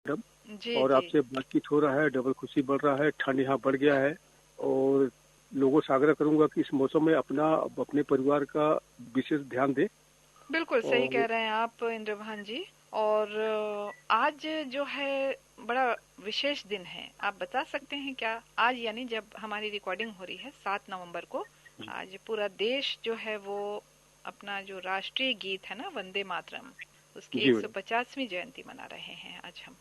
जी और जी आपसे बातचीत हो रहा है, डबल खुशी बढ़ रहा है, ठंड यहाँ बढ़ गया है। और लोगों से आग्रह करूंगा कि इस मौसम में अपने परिवार का विशेष ध्यान दें। बिल्कुल सही कह और रहे हैं आप इंद्रभान जी। और आज जो है बड़ा विशेष दिन है, आप बता सकते हैं क्या? आज यानी जब हमारी रिकॉर्डिंग हो रही है 7 नवंबर को, आज पूरा देश जो है वो अपना जो राष्ट्रीय गीत है ना, वंदे मातरम, उसकी जी मैडम। 150वीं जयंती मना रहे हैं आज हम।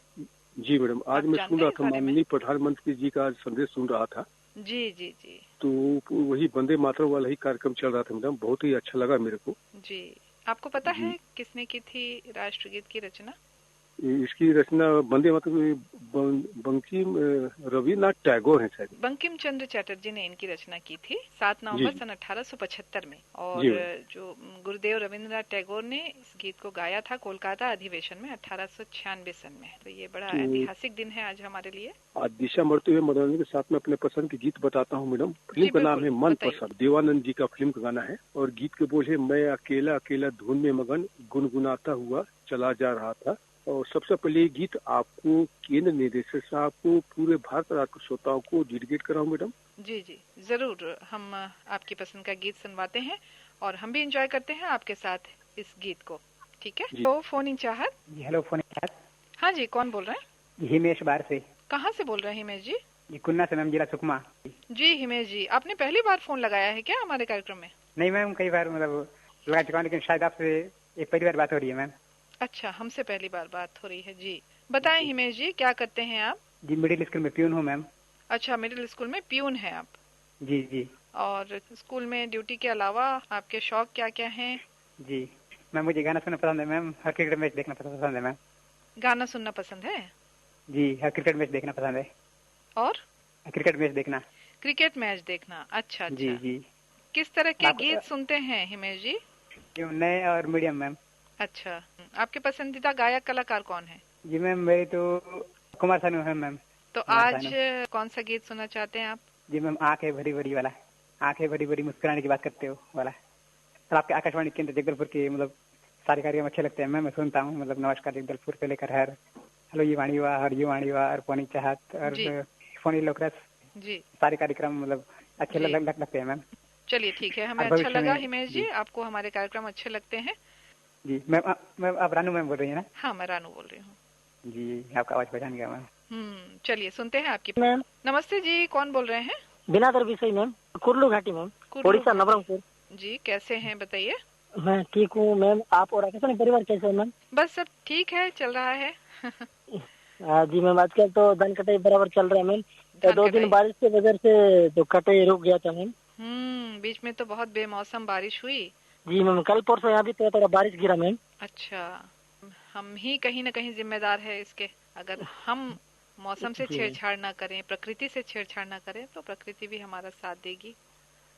जी मैडम, आज आप मैं सुन जानते रहा हैं इस था, बारे में? माननीय प्रधानमंत्री जी का आज संदेश सुन रहा था। जी जी जी तो वही वंदे मातरम वाला ही कार्यक्रम चल रहा था मैडम, बहुत ही अच्छा लगा मेरे को। जी। आपको पता जी। है किसने की थी राष्ट्रगीत की रचना? इसकी रचना वंदे मातरम बंकिम रविन्द्रनाथ टैगोर है शायद। बंकिम चंद्र चटर्जी ने इनकी रचना की थी 7 नवंबर जी सन 1875 में। जी और मैडम। जो गुरुदेव रविंद्रनाथ टैगोर ने इस गीत को गाया था कोलकाता अधिवेशन में 1896 सन में। तो ये बड़ा तो ऐतिहासिक दिन है आज हमारे लिए। आज दिशा बढ़ते हुए मनोरंजन के साथ में अपने पसंद के गीत बताता हूँ मैडम। फिल्म जी का नाम बिल्कुल, है मन बताइए। पसंद, देवानंद जी का फिल्म का गाना है। और गीत के बोल है, मैं अकेला अकेला धुन में मगन गुनगुनाता हुआ चला जा रहा था। और सबसे पहले ये गीत आपको, केंद्र निदेशक साहब को, पूरे भारत राज्य के श्रोताओं को डेडिकेट कराऊं मैडम। जी जी जरूर, हम आपकी पसंद का गीत सुनवाते हैं और हम भी इंजॉय करते हैं आपके साथ इस गीत को। ठीक है, जी तो फोन इन चाहत। जी हेलो फोन। हाँ जी, कौन बोल रहे हैं? जी हिमेश बार से। कहाँ से बोल रहे हैं हिमेश जी? जी कुन्ना से मैम, जिला सुकमा। जी हिमेश जी, आपने पहली बार फोन लगाया है क्या हमारे कार्यक्रम में? नहीं मैम, कई बार मतलब लगा चुका हूँ, लेकिन शायद आपसे ये पहली बार बात हो रही है मैम। अच्छा, हमसे पहली बार बात हो रही है जी। बताएं जी हिमेश जी, क्या करते हैं आप? जी मिडिल स्कूल में प्यून हूँ मैम। अच्छा, मिडिल स्कूल में प्यून है आप। जी जी और स्कूल में ड्यूटी के अलावा आपके शौक क्या क्या हैं? जी मैम, मुझे गाना सुनना पसंद है मैम, हर क्रिकेट मैच देखना पसंद है मैम। गाना सुनना पसंद है? जी हर क्रिकेट मैच देखना पसंद है। और क्रिकेट मैच देखना। क्रिकेट मैच देखना, अच्छा जी अच्छा। जी किस तरह के आप गीत सुनते हैं हिमेश जी? नए और मीडियम मैम। अच्छा, आपके पसंदीदा गायक कलाकार कौन है? जी मैम, मेरी तो कुमार सानू है मैम। तो कुमार आज सानू। कौन सा गीत सुनना चाहते हैं आप? जी मैम, आंखें भरी भरी वाला, आंखें भरी भरी मुस्कुराने की बात करते हो वाला। सर आपके आकाशवाणी केंद्र जगदलपुर के मतलब सारे कार्यक्रम अच्छे लगते हैं मैम, मैं सुनता हूँ। मतलब नमस्कार जगदलपुर से लेकर हर हेलो ये वाणी हुआ, हर यू वाणी हुआ, और पोनी चाहत, और जी फोनी लोकरस, जी सारे कार्यक्रम मतलब अच्छे जी। लगते हैं मैम। चलिए ठीक है, हमें और अच्छा भविष्य लगा में। हिमेश जी, जी आपको हमारे कार्यक्रम अच्छे लगते हैं। जी मैम, मैम आप रानू मैम बोल रही है ना? हाँ, मैं रानू बोल रही हूँ। जी आपका आवाज पहचान गया मैम। चलिए सुनते हैं आपकी। मैम नमस्ते जी, कौन बोल रहे हैं? बिनादर विषय मैम, कुर्लू घाटी मैम, कुर्लू उड़ीसा घाटी। नवरंगपुर। जी, कैसे हैं बताइए? मैं ठीक हूँ मैम, आप और आकाशवाणी परिवार कैसे हो मैम? बस सब ठीक है, चल रहा है। जी मैम, आजकल तो धान कटाई बराबर चल रहा है मैम। तो धान 2 दिन कटाई। बारिश की वजह से तो कटाई रुक गया था मैम। बीच में तो बहुत बेमौसम बारिश हुई। जी मैम, कल परसों यहाँ भी तो थोड़ा बारिश गिरा मैम। अच्छा, हम ही कहीं न कहीं जिम्मेदार है इसके। अगर हम मौसम से जी छेड़छाड़ ना करें, प्रकृति से छेड़छाड़ ना करें, तो प्रकृति भी हमारा साथ देगी।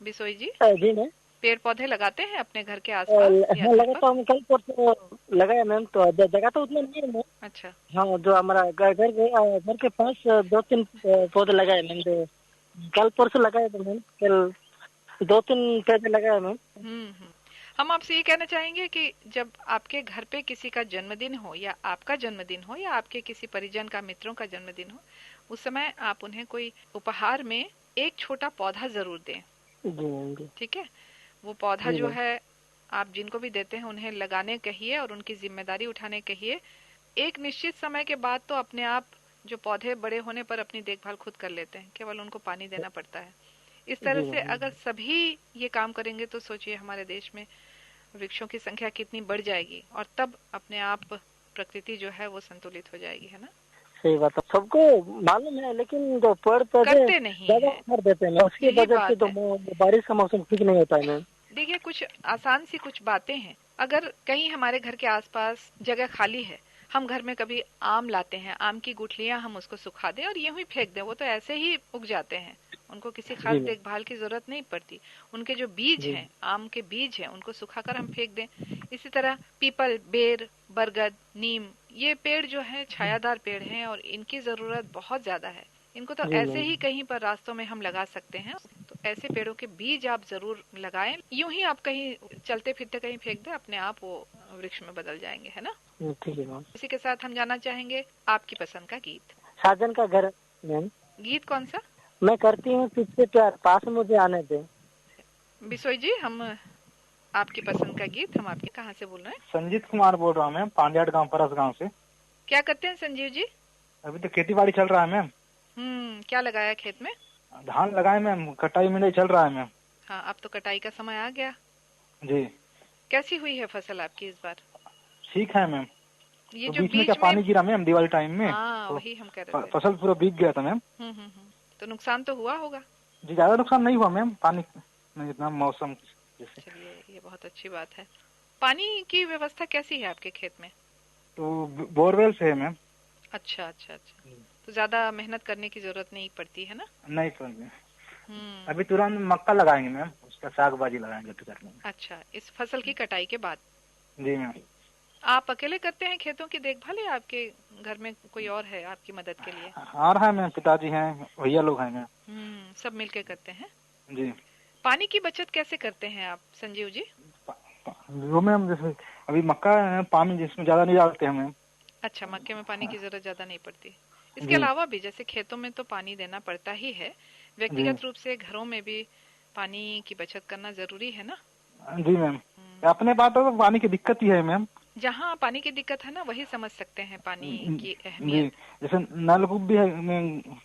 बिसोई जी, जी मैम। पेड़ पौधे लगाते हैं अपने घर के आसपास या हाँ घर पर? लगाता हूँ, कल परसों लगाया मैम। तो जगह तो उतना नहीं है मैम। अच्छा। हाँ, जो हमारा घर के पास 2-3 पौधे लगाए मैम। जो कल परसों लगाए थे मैम, कल 2-3 पौधे लगाए मैम। हम्म। हम आपसे ये कहना चाहेंगे कि जब आपके घर पे किसी का जन्मदिन हो, या आपका जन्मदिन हो, या आपके किसी परिजन का, मित्रों का जन्मदिन हो, उस समय आप उन्हें कोई उपहार में एक छोटा पौधा जरूर दें। जी मैम। जी ठीक है? वो पौधा जी जो मैम। है, आप जिनको भी देते हैं उन्हें लगाने कहिए और उनकी जिम्मेदारी उठाने कहिए। एक निश्चित समय के बाद तो अपने आप जो पौधे बड़े होने पर अपनी देखभाल खुद कर लेते हैं, केवल उनको पानी देना पड़ता है। इस तरह जी से मैम। अगर सभी ये काम करेंगे तो सोचिए हमारे देश में वृक्षों की संख्या कितनी बढ़ जाएगी, और तब अपने आप प्रकृति जो है वो संतुलित हो जाएगी, है ना? सही बात है, सबको मालूम है, लेकिन जो पेड़ पौधे करते नहीं ज्यादा है, कर देते हैं, उसकी यही वजह से बात तो है। बारिश का मौसम ठीक नहीं होता है मैम। देखिए, कुछ आसान सी कुछ बातें हैं। अगर कहीं हमारे घर के आसपास जगह खाली है, हम घर में कभी आम लाते हैं, आम की गुठलियां हम उसको सुखा दें और यूं ही फेंक दें, वो तो ऐसे ही उग जाते हैं। उनको किसी खास जी मैम। देखभाल की जरूरत नहीं पड़ती। उनके जो बीज जी हैं, आम के बीज हैं, उनको सुखाकर हम फेंक दें। इसी तरह पीपल, बेर, बरगद, नीम, ये पेड़ जो है छायादार पेड़ हैं और इनकी जरूरत बहुत ज्यादा है। इनको तो जी ऐसे मैम। ही कहीं पर रास्तों में हम लगा सकते हैं। तो ऐसे पेड़ों के बीज आप जरूर लगाएं। यूं ही आप कहीं चलते फिरते कहीं फेंक दें, अपने आप वो वृक्ष में बदल जाएंगे, है ना? ठीक है मैम। इसी के साथ हम जानना चाहेंगे आपकी पसंद का गीत। साजन का घर मैम। गीत कौन सा? मैं करती हूँ तुझसे प्यार, पास मुझे आने दे। बिशोई जी, हम आपकी पसंद का गीत, हम आपके कहाँ से बोल रहे हैं? संजीत कुमार बोल रहा हूँ मैम, पांडियाड गांव, परस गांव से। क्या करते हैं संजीव जी? अभी तो खेती बाड़ी चल रहा है मैम। क्या लगाया खेत में? धान लगाए मैम, कटाई मिलाई चल रहा है मैम। हाँ, अब तो कटाई का समय आ गया जी। कैसी हुई है फसल आपकी इस बार? ठीक है मैम। ये तो जो बीच में क्या पानी गिरा मैम दिवाली टाइम में? हाँ, तो वही हम कह रहे थे। फसल पूरा भीग गया था मैम। तो नुकसान तो हुआ होगा? जी, ज्यादा नुकसान नहीं हुआ मैम, पानी नहीं, इतना मौसम जैसे। चलिए, ये बहुत अच्छी बात है। पानी की व्यवस्था कैसी है आपके खेत में? तो बोरवेल से है मैम। अच्छा अच्छा अच्छा, तो ज्यादा मेहनत करने की जरूरत नहीं पड़ती है ना? नहीं पड़ती। अभी तुरंत मक्का लगाएंगे मैम, उसका साग बाजी लगाएंगे तो करने। अच्छा, इस फसल की कटाई के बाद? जी मैम। आप अकेले करते हैं खेतों की देखभाल या आपके घर में कोई और है आपकी मदद के लिए? आ रहा है मैम, पिताजी हैं, भैया लोग हैं मैम। सब मिलके करते हैं जी। पानी की बचत कैसे करते हैं आप संजीव जी? वो मैम जैसे अभी मक्का है, पानी जिसमें ज्यादा नहीं डालते हैं मैम। अच्छा, मक्के में पानी की जरूरत ज्यादा नहीं पड़ती। इसके अलावा भी जैसे खेतों में तो पानी देना पड़ता ही है, व्यक्तिगत रूप से घरों में भी पानी की बचत करना जरूरी है ना? जी मैम। अपने पास तो पानी की दिक्कत ही है मैम। जहाँ पानी की दिक्कत है ना, वही समझ सकते हैं पानी की जी, अहमियत। जैसे नलकूप भी है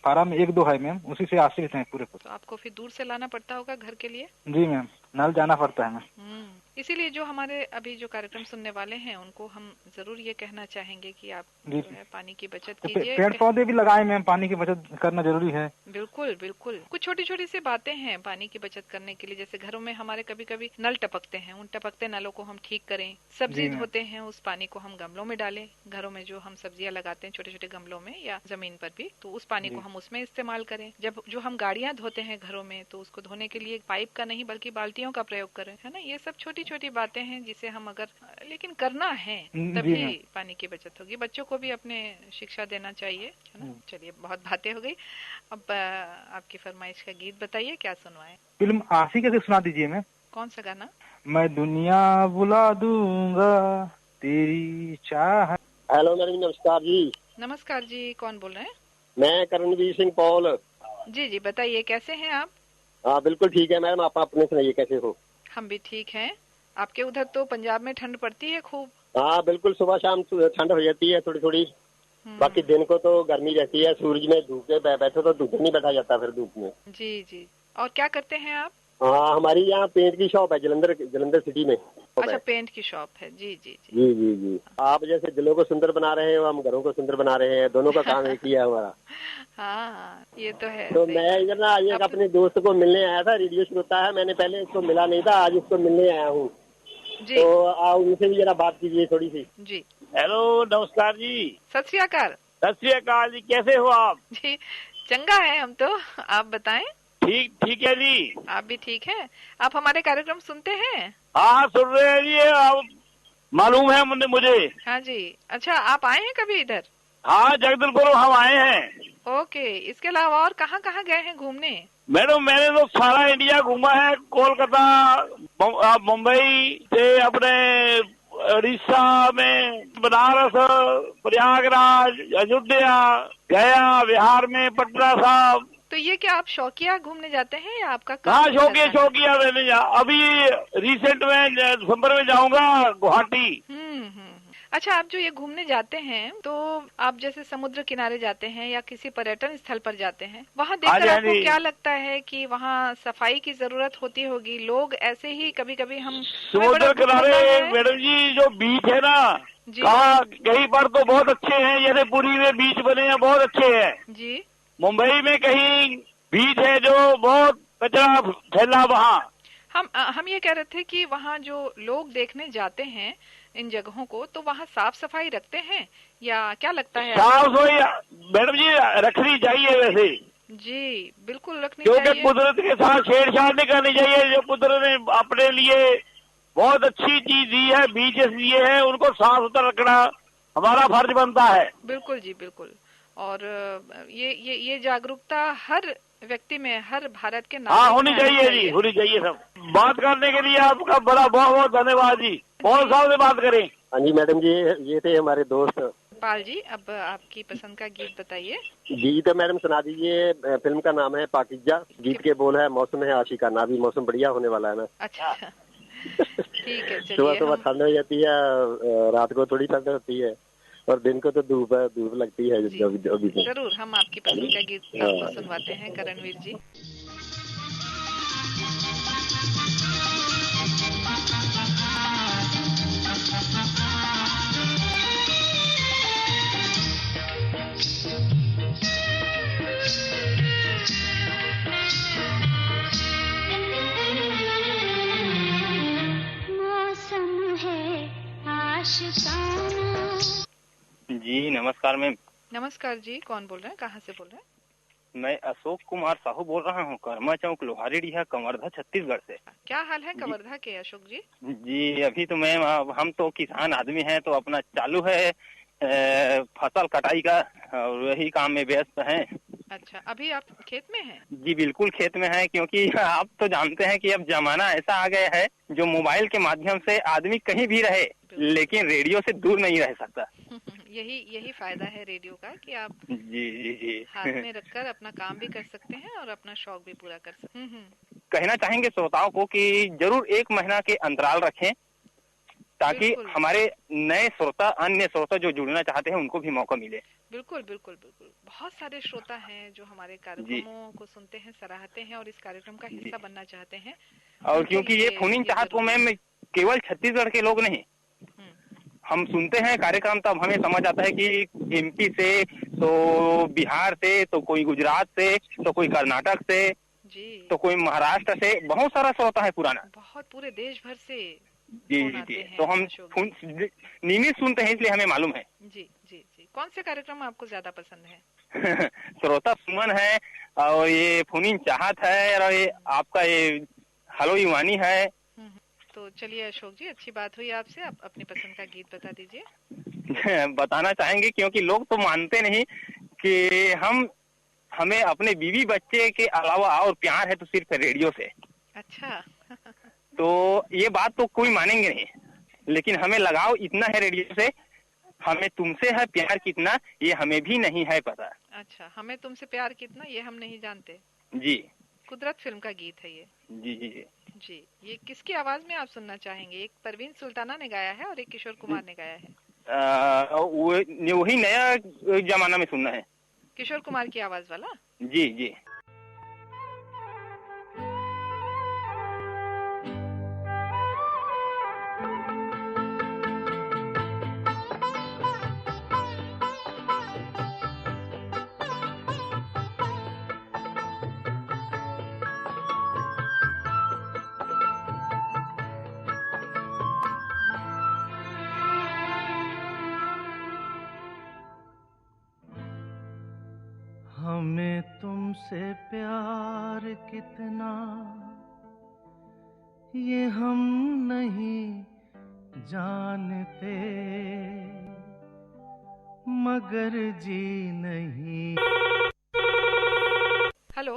पारा में, 1-2 है मैम, उसी से आश्रित हैं पूरे। तो आपको फिर दूर से लाना पड़ता होगा घर के लिए? जी मैम, नल जाना पड़ता है मैम। इसीलिए जो हमारे अभी जो कार्यक्रम सुनने वाले हैं उनको हम जरूर ये कहना चाहेंगे कि आप जो है पानी की बचत कीजिए। पेड़ पौधे भी लगाए मैम, पानी की बचत करना जरूरी है। बिल्कुल बिल्कुल, कुछ छोटी छोटी सी बातें हैं पानी की बचत करने के लिए। जैसे घरों में हमारे कभी कभी नल टपकते हैं, उन टपकते नलों को हम ठीक करें। सब्जी धोते हैं, उस पानी को हम गमलों में डालें। घरों में जो हम सब्जियां लगाते हैं छोटे छोटे गमलों में या जमीन पर भी, तो उस पानी को हम उसमें इस्तेमाल करें। जब जो हम गाड़ियां धोते हैं घरों में, तो उसको धोने के लिए पाइप का नहीं बल्कि बाल्टियों का प्रयोग करें, है ना? ये सब छोटी छोटी बातें हैं जिसे हम अगर लेकिन करना है तभी पानी की बचत होगी। बच्चों को भी अपने शिक्षा देना चाहिए, है ना? चलिए, बहुत बातें हो गई। अब आपकी फरमाइश का गीत बताइए, क्या सुनवाएं? फिल्म आशिकी से सुना दीजिए मैम। कौन सा गाना? मैं दुनिया बुला दूंगा तेरी चाह। हेलो मैडम, नमस्कार जी। नमस्कार जी, कौन बोल रहे हैं? मैं करणवीर सिंह पॉल। जी जी, बताइए कैसे हैं आप? हाँ बिल्कुल ठीक है मैडम, आप अपने सुनाइए, कैसे हो? हम भी ठीक हैं। आपके उधर तो पंजाब में ठंड पड़ती है खूब? हाँ बिल्कुल, सुबह शाम ठंड हो जाती है थोड़ी थोड़ी। बाकी दिन को तो गर्मी रहती है, सूरज में धूप के बैठो तो धूप नहीं बैठा जाता फिर धूप में। जी जी। और क्या करते हैं आप? हाँ, हमारी यहाँ पेंट की शॉप है जलंधर सिटी में। अच्छा, पेंट की शॉप है। जी जी जी जी जी जी। आप जैसे दिलों को सुंदर बना रहे हैं, हम घरों को सुंदर बना रहे हैं, दोनों का काम एक ही है हमारा। हाँ, ये तो है। तो मैं इधर ना आज अपने दोस्त को मिलने आया था, रेडियो श्रोता है, मैंने पहले इसको मिला नहीं था, आज इसको मिलने आया हूँ। तो आप उनसे भी जरा बात कीजिए थोड़ी सी। जी। हेलो, नमस्कार जी। सत श्री अकाल। सत श्री अकाल जी, कैसे हो आप? जी, चंगा है हम तो, आप बताएं। ठीक है जी। आप भी ठीक है? आप हमारे कार्यक्रम सुनते हैं? हाँ, सुन रहे हैं जी, आप मालूम है मुझे। हाँ जी। अच्छा, आप आए हैं कभी इधर? हाँ, जगदलपुर हम आए हैं। ओके, इसके अलावा और कहाँ कहाँ गए हैं घूमने? मैडम, मैंने तो सारा इंडिया घूमा है, कोलकाता, मुंबई से अपने उड़ीसा में, बनारस, प्रयागराज, अयोध्या, गया, बिहार में पटना साहब। तो ये क्या आप शौकिया घूमने जाते हैं या आपका काम? हाँ, शौकिया मैंने अभी रिसेंट में दिसंबर में जाऊंगा गुवाहाटी। अच्छा, आप जो ये घूमने जाते हैं तो आप जैसे समुद्र किनारे जाते हैं या किसी पर्यटन स्थल पर जाते हैं, वहाँ देखकर आपको क्या लगता है कि वहाँ सफाई की जरूरत होती होगी? लोग ऐसे ही कभी कभी हम समुद्र किनारे मैडम जी जो बीच है ना, कहीं पर तो बहुत अच्छे हैं, जैसे पुरी में बीच बने हैं बहुत अच्छे हैं जी। मुंबई में कहीं बीच है जो बहुत कचरा फैला वहाँ। हम ये कह रहे थे कि वहाँ जो लोग देखने जाते हैं इन जगहों को, तो वहाँ साफ सफाई रखते हैं या क्या लगता है? साफ सफाई मैडम जी रखनी चाहिए वैसे। जी बिल्कुल रखनी चाहिए, क्योंकि कुदरत के साथ छेड़छाड़ नहीं करनी चाहिए। जो कुदरत ने अपने लिए बहुत अच्छी चीज दी है, बीचेस दिए हैं, उनको साफ सुथरा रखना हमारा फर्ज बनता है। बिल्कुल जी, बिल्कुल। और ये जागरूकता हर व्यक्ति में, हर भारत के हाँ, नागरिक होनी में चाहिए जी, होनी चाहिए। सब बात करने के लिए आपका बड़ा बहुत बहुत धन्यवाद जी। बहुत साल से बात करें। हाँ जी मैडम जी, ये थे हमारे दोस्त पाल जी। अब आपकी पसंद का गीत बताइए। गीत मैडम सुना दीजिए। फिल्म का नाम है पाकिजा। गीत के बोल है मौसम है आशिकाना। अभी मौसम बढ़िया होने वाला है ना। अच्छा, ठीक है। सुबह चलिए, सुबह ठंड हो जाती है, रात को थोड़ी ठंड होती है, और दिन को तो धूप लगती है। जरूर हम आपकी पसंद का गीत आपको सुनवाते हैं, करणवीर जी। जी नमस्कार मैम। नमस्कार जी, कौन बोल रहे हैं, कहाँ से बोल रहे हैं? मैं अशोक कुमार साहू बोल रहा हूँ, कर्मा चौक, लोहारी डीहा, कवर्धा, छत्तीसगढ़ से। क्या हाल है कवर्धा के अशोक जी? जी अभी तो मैम हम तो किसान आदमी हैं, तो अपना चालू है फसल कटाई का, और वही काम में व्यस्त हैं। अच्छा, अभी आप खेत में हैं? जी बिल्कुल खेत में हैं, क्योंकि आप तो जानते हैं कि अब जमाना ऐसा आ गया है जो मोबाइल के माध्यम से आदमी कहीं भी रहे लेकिन रेडियो से दूर नहीं रह सकता। यही फायदा है रेडियो का कि आप जी हाथ में रखकर अपना काम भी कर सकते हैं और अपना शौक भी पूरा कर सकते हैं। कहना चाहेंगे श्रोताओं को कि जरूर 1 महीना के अंतराल रखें, ताकि हमारे नए श्रोता, अन्य श्रोता जो जुड़ना चाहते हैं उनको भी मौका मिले। बिल्कुल बिल्कुल बिल्कुल। बहुत सारे श्रोता हैं जो हमारे कार्यक्रमों को सुनते हैं, सराहते हैं और इस कार्यक्रम का हिस्सा बनना चाहते हैं। और क्योंकि ये फोन इन चाहत को मैम केवल छत्तीसगढ़ के लोग नहीं, हम सुनते हैं कार्यक्रम तब हमें समझ आता है कि एमपी से, तो बिहार से, तो कोई गुजरात से, तो कोई कर्नाटक से जी, तो कोई महाराष्ट्र से, बहुत सारा श्रोता है पुराना, बहुत पूरे देश भर से। जी। तो हम नियमित सुनते हैं, इसलिए हमें मालूम है। जी जी जी। कौन से कार्यक्रम आपको ज्यादा पसंद है? श्रोता सुमन है, और ये फोन चाहत है, और ये आपका ये हेलो युवानी है। तो चलिए अशोक जी, अच्छी बात हुई आपसे। आप अपनी पसंद का गीत बता दीजिए। बताना चाहेंगे, क्योंकि लोग तो मानते नहीं कि हमें अपने बीवी बच्चे के अलावा और प्यार है तो सिर्फ रेडियो से। अच्छा। तो ये बात तो कोई मानेंगे नहीं, लेकिन हमें लगाव इतना है रेडियो से, हमें तुमसे है प्यार कितना ये हमें भी नहीं है पता। अच्छा, हमें तुमसे प्यार कितना ये हम नहीं जानते। जी, कुदरत फिल्म का गीत है ये। जी। ये किसकी आवाज में आप सुनना चाहेंगे? एक परवीन सुल्ताना ने गाया है और एक किशोर कुमार ने गाया है। वही नया जमाना में सुनना है, किशोर कुमार की आवाज वाला। जी। हमें तुमसे प्यार कितना ये हम नहीं जानते, मगर जी नहीं। हेलो।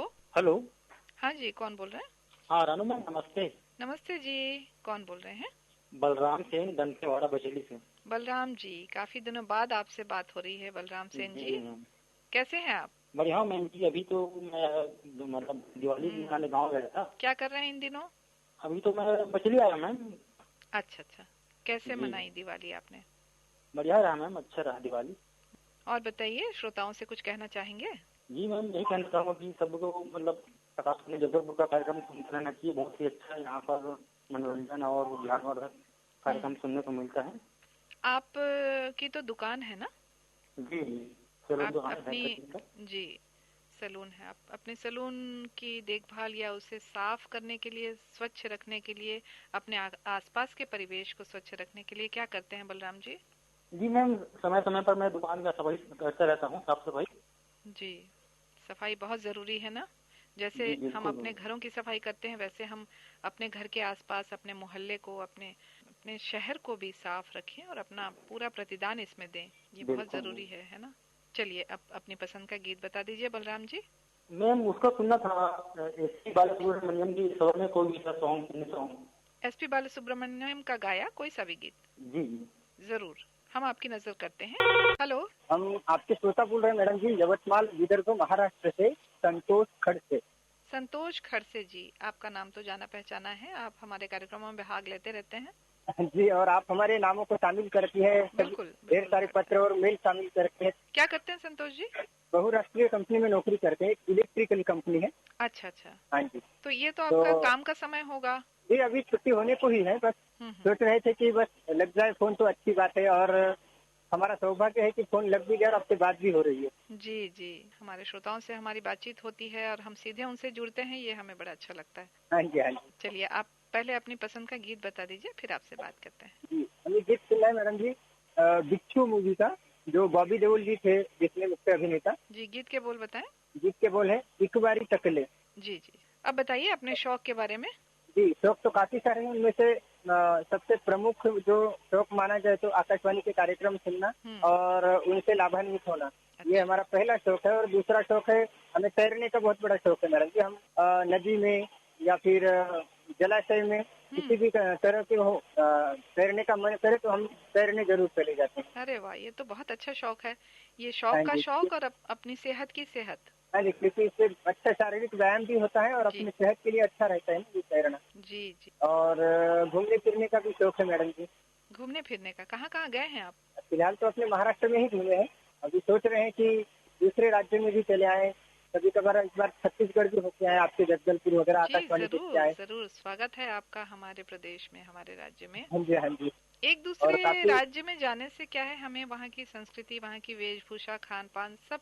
हाँ जी, कौन बोल रहे हैं? हाँ रानू मैम, नमस्ते। नमस्ते जी, कौन बोल रहे हैं? बलराम सेन, दंतेवाड़ा बचेली से। बलराम जी, काफी दिनों बाद आपसे बात हो रही है। बलराम सेन जी, कैसे हैं आप? बढ़िया मैम जी। अभी तो मैं मतलब दिवाली मनाने गाँव गया था। क्या कर रहे हैं इन दिनों? अभी तो मैं बचेली आया मैम। अच्छा। कैसे मनाई दिवाली आपने? बढ़िया रहा मैम, अच्छा रहा दिवाली। और बताइए, श्रोताओं से कुछ कहना चाहेंगे? जी मैम, यही कहना चाहूँगा कि सबको मतलब आकाशवाणी जबलपुर का कार्यक्रम सुनते रहना चाहिए। बहुत ही अच्छा है, यहाँ पर मनोरंजन और ज्ञानवर्धक कार्यक्रम सुनने को मिलता है। आप की तो दुकान है ना? जी, जी सैलून है। आप अपने सैलून की देखभाल या उसे साफ करने के लिए, स्वच्छ रखने के लिए, अपने आसपास के परिवेश को स्वच्छ रखने के लिए क्या करते हैं बलराम जी? जी मैम, समय समय पर मैं दुकान का सफाई करता रहता हूँ, साफ सफाई। जी, सफाई बहुत जरूरी है ना। जैसे हम अपने घरों की सफाई करते हैं, वैसे हम अपने घर के आसपास, अपने मोहल्ले को, अपने अपने शहर को भी साफ रखें और अपना पूरा प्रतिदान इसमें दें, ये बहुत जरूरी है ना। चलिए अब अपनी पसंद का गीत बता दीजिए बलराम जी। मैम उसका सुनना था, एसपी बालासुब्रमण्यम की स्वर में कोई भी सॉन्ग। एसपी बालासुब्रमण्यम का गाया कोई सा भी गीत? जी जरूर, हम आपकी नजर करते हैं। हेलो, हम आपके श्रोता बोल रहे हैं मैडम जी, यवतमाल विदर्भ महाराष्ट्र से संतोष खड़से। संतोष खड़से जी, आपका नाम तो जाना पहचाना है, आप हमारे कार्यक्रमों में भाग लेते रहते हैं जी, और आप हमारे नामों को शामिल करती है, ढेर सारे पत्र और मेल शामिल करते हैं। क्या करते हैं संतोष जी? बहुराष्ट्रीय कंपनी में नौकरी करते हैं, इलेक्ट्रिकल कंपनी है। अच्छा अच्छा, हाँ जी। तो ये तो आपका काम का समय होगा। जी अभी छुट्टी होने को ही है, बस सोच रहे थे कि बस लग जाए फोन तो अच्छी बात है, और हमारा सौभाग्य है कि फोन लग भी गया और आपसे बात भी हो रही है। जी जी, हमारे श्रोताओं से हमारी बातचीत होती है और हम सीधे उनसे जुड़ते हैं, ये हमें बड़ा अच्छा लगता है। हाँ जी हाँ जी। चलिए आप पहले अपनी पसंद का गीत बता दीजिए, फिर आपसे बात करते हैं। जी, हमें गीत सुनना है मैडम जी, बिच्छू मूवी का, जो बॉबी देओल जी थे जिसमें मुख्य अभिनेता। जी, गीत के बोल बताएं। गीत के बोल है एक बारी तकले। जी जी, अब बताइए अपने शौक के बारे में। जी, शौक तो काफी सारे हैं, उनमें से सबसे प्रमुख जो शौक माना जाए तो आकाशवाणी के कार्यक्रम सुनना और उनसे लाभान्वित होना। अच्छा। ये हमारा पहला शौक है। और दूसरा शौक है, हमें तैरने का बहुत बड़ा शौक है मैडम जी। हम नदी में या फिर जलाशय में किसी भी तरह के हो तैरने का मन करे तो हम तैरने जरूर चले जाते हैं। अरे वाह, ये तो बहुत अच्छा शौक है। ये शौक का शौक और अपनी सेहत की सेहत। हाँ जी, क्योंकि इससे अच्छा शारीरिक व्यायाम भी होता है और अपनी सेहत के लिए अच्छा रहता है ना तैरना। जी जी। और घूमने फिरने का भी शौक है मैडम जी। घूमने फिरने का, कहाँ कहाँ गए हैं आप? फिलहाल तो अपने महाराष्ट्र में ही घूमे हैं, अभी सोच रहे हैं कि दूसरे राज्य में भी चले आए, कभी कभार इस बार छत्तीसगढ़ भी होके आए, आपके जगदलपुर वगैरह आकाशवाणी देख के आए। जरूर, स्वागत है आपका हमारे प्रदेश में, हमारे राज्य में। हाँ जी हाँ जी। एक दूसरे राज्य में जाने से क्या है, हमें वहाँ की संस्कृति, वहाँ की वेशभूषा, खान पान सब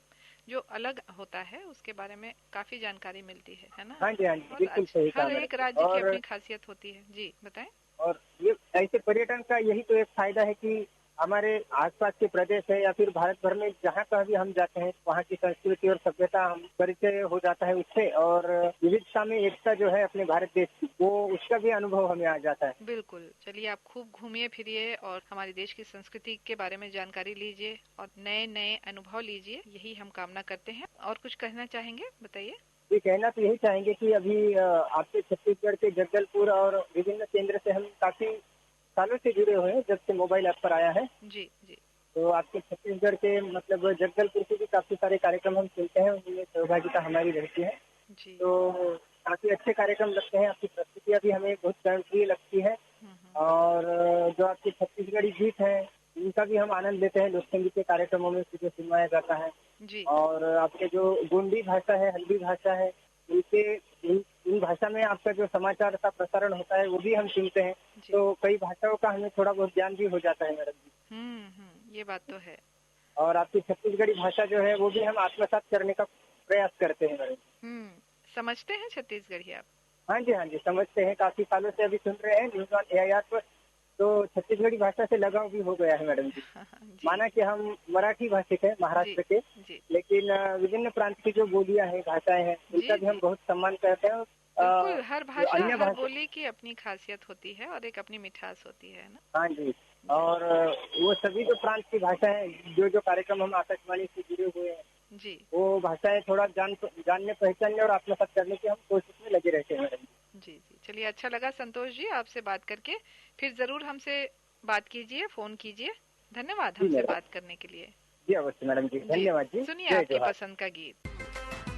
जो अलग होता है उसके बारे में काफी जानकारी मिलती है ना। हाँ जी हाँ जी, बिल्कुल सही कहा। हर एक राज्य की अपनी खासियत होती है। जी बताएं। और ये ऐसे पर्यटन का यही तो एक फायदा है कि हमारे आसपास के प्रदेश है या फिर भारत भर में जहाँ कहीं भी हम जाते हैं, वहाँ की संस्कृति और सभ्यता हम परिचय हो जाता है उससे, और विविधता में एकता जो है अपने भारत देश की, वो उसका भी अनुभव हमें आ जाता है। बिल्कुल, चलिए आप खूब घूमिए फिरिए और हमारे देश की संस्कृति के बारे में जानकारी लीजिए और नए नए अनुभव लीजिए, यही हम कामना करते हैं। और कुछ कहना चाहेंगे, बताइए। जी, कहना तो यही चाहेंगे कि अभी आपके छत्तीसगढ़ के जगदलपुर और विभिन्न केंद्र से हम काफी सालों से जुड़े हुए हैं, जब से मोबाइल ऐप पर आया है। जी जी। तो आपके छत्तीसगढ़ के मतलब जगदलपुर से भी काफी सारे कार्यक्रम हम सुनते हैं, उनमें सहभागिता हमारी रहती है। जी। तो काफी अच्छे कार्यक्रम लगते हैं, आपकी प्रस्तुतियाँ भी हमें बहुत जनप्रिय लगती है। और जो आपके छत्तीसगढ़ी गीत हैं उनका भी हम आनंद लेते हैं, लोक संगीत के कार्यक्रमों में सीधे सुनवाया जाता है। जी। और आपके जो गोंडी भाषा है, हल्दी भाषा है, उनके इन भाषा में आपका जो समाचार का प्रसारण होता है वो भी हम सुनते हैं। तो कई भाषाओं का हमें थोड़ा बहुत ज्ञान भी हो जाता है मैडम जी। ये बात तो है। और आपकी छत्तीसगढ़ी भाषा जो है वो भी हम आत्मसात करने का प्रयास करते हैं मैडम। समझते हैं छत्तीसगढ़ी आप? हाँ जी हाँ जी, समझते हैं, काफी सालों से अभी सुन रहे हैं न्यूज ऑन AIR पर, तो छत्तीसगढ़ी भाषा से लगाव भी हो गया है मैडम जी। माना कि हम मराठी भाषिक है महाराष्ट्र के, लेकिन विभिन्न प्रांत की जो बोलियां हैं, भाषाएं हैं, उनका भी हम बहुत सम्मान करते हैं। बिल्कुल, हर भाषा, हर बोली की अपनी खासियत होती है और एक अपनी मिठास होती है ना। हाँ जी। और वो सभी जो प्रांत की भाषा है, जो कार्यक्रम हम आकाशवाणी से जुड़े हुए हैं जी, वो भाषाएं थोड़ा जानने पहचानने और आत्मसात करने की हम कोशिश में लगे रहते हैं मैडम जी। जी, चलिए अच्छा लगा संतोष जी आपसे बात करके, फिर जरूर हमसे बात कीजिए, फोन कीजिए। धन्यवाद हमसे बात करने के लिए। जी अवश्य मैडम जी, धन्यवाद जी। सुनिए आपकी पसंद का गीत।